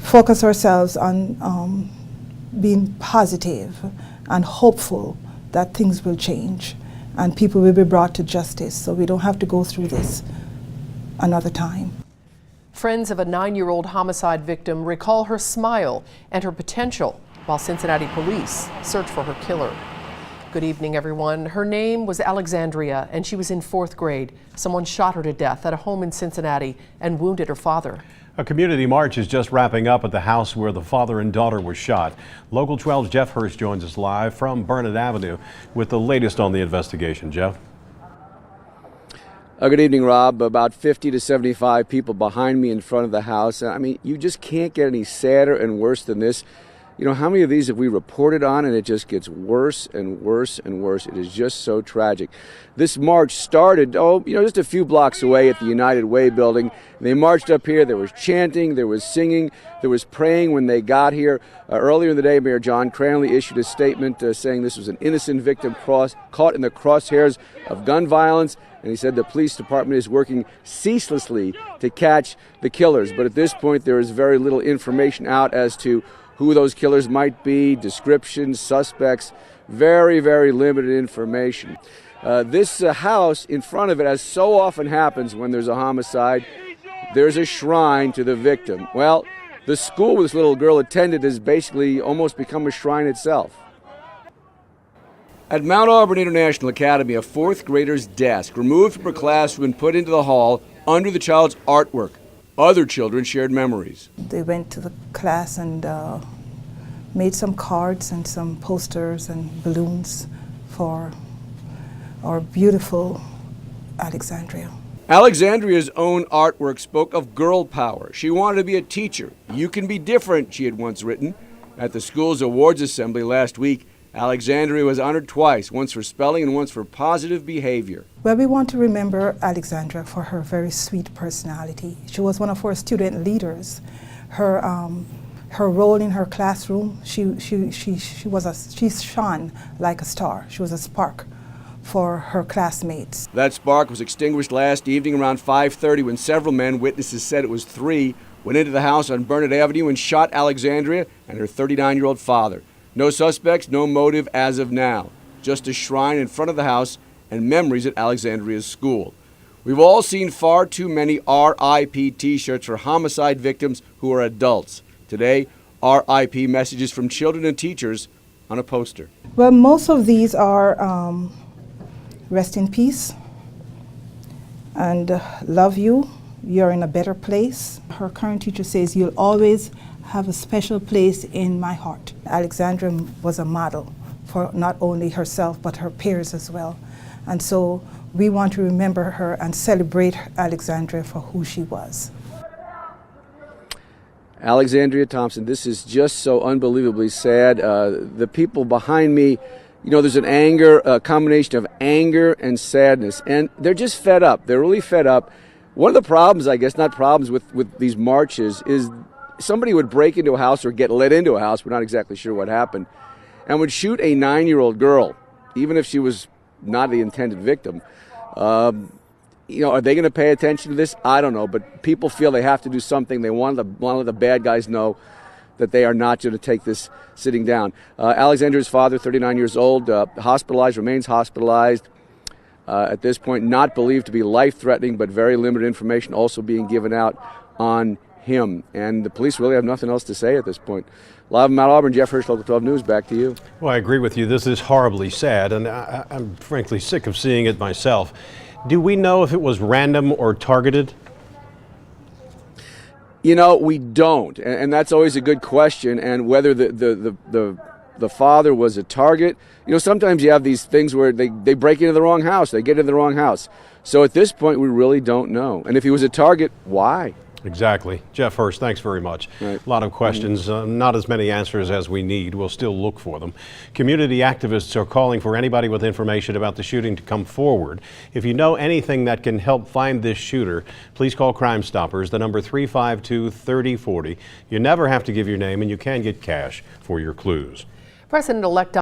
focus ourselves on being positive and hopeful that things will change and people will be brought to justice so we don't have to go through this another time. Friends of a 9-year-old homicide victim recall her smile and her potential while Cincinnati Police search for her killer. Good evening, everyone. Her name was Alexandrea, and she was in 4th grade. Someone shot her to death at a home in Cincinnati and wounded her father. A community march is just wrapping up at the house where the father and daughter were shot. Local 12's Jeff Hurst joins us live from Burnet Avenue with the latest on the investigation. Jeff? Good evening, Rob. About 50 to 75 people behind me in front of the house. I mean, you just can't get any sadder and worse than this. You know, how many of these have we reported on, and it just gets worse and worse and worse. It is just so tragic. This march started, just a few blocks away at the United Way building. And they marched up here. There was chanting, there was singing, there was praying when they got here. Earlier in the day, Mayor John Cranley issued a statement saying this was an innocent victim caught in the crosshairs of gun violence. And he said the police department is working ceaselessly to catch the killers. But at this point, there is very little information out as to who those killers might be, descriptions, suspects, very, very limited information. This house, in front of it, as so often happens when there's a homicide, there's a shrine to the victim. Well, the school this little girl attended has basically almost become a shrine itself. At Mount Auburn International Academy, a 4th grader's desk removed from her classroom and put into the hall under the child's artwork. Other children shared memories. They went to the class and made some cards and some posters and balloons for our beautiful Alexandrea. Alexandria's own artwork spoke of girl power. She wanted to be a teacher. You can be different, she had once written. At the school's awards assembly last week, Alexandria was honored twice, once for spelling and once for positive behavior. Well, we want to remember Alexandria for her very sweet personality. She was one of our student leaders. Her role in her classroom, she shone like a star. She was a spark for her classmates. That spark was extinguished last evening around 5:30 when several men, witnesses said it was 3, went into the house on Burnet Avenue and shot Alexandria and her 39-year-old father. No suspects, no motive as of now. Just a shrine in front of the house and memories at Alexandria's school. We've all seen far too many R.I.P. t-shirts for homicide victims who are adults. Today, R.I.P. messages from children and teachers on a poster. Well, most of these are rest in peace and love you. You're in a better place. Her current teacher says you'll always have a special place in my heart. Alexandria was a model for not only herself but her peers as well. And so we want to remember her and celebrate Alexandria for who she was. Alexandrea Thompson, this is just so unbelievably sad. The people behind me, there's a combination of anger and sadness, and they're just fed up. They're really fed up. One of the problems, I guess, not problems with these marches, is somebody would break into a house or get let into a house, we're not exactly sure what happened, and would shoot a 9-year-old girl, even if she was not the intended victim. Are they going to pay attention to this? I don't know, but people feel they have to do something. They want to let the bad guys know that they are not going to take this sitting down. Alexandria's father, 39 years old, remains hospitalized. At this point, not believed to be life-threatening, but very limited information also being given out on him. And the police really have nothing else to say at this point. Live in Mount Auburn, Jeff Hurst, Local 12 News, back to you. Well, I agree with you. This is horribly sad, and I'm frankly sick of seeing it myself. Do we know if it was random or targeted? We don't, and that's always a good question. And whether the father was a target, sometimes you have these things where they break into the wrong house, they get into the wrong house. So at this point, we really don't know. And if he was a target, why? Exactly. Jeff Hurst, thanks very much. Right. A lot of questions, not as many answers as we need. We'll still look for them. Community activists are calling for anybody with information about the shooting to come forward. If you know anything that can help find this shooter, please call Crime Stoppers, the number 352-3040. You never have to give your name, and you can get cash for your clues. President-elect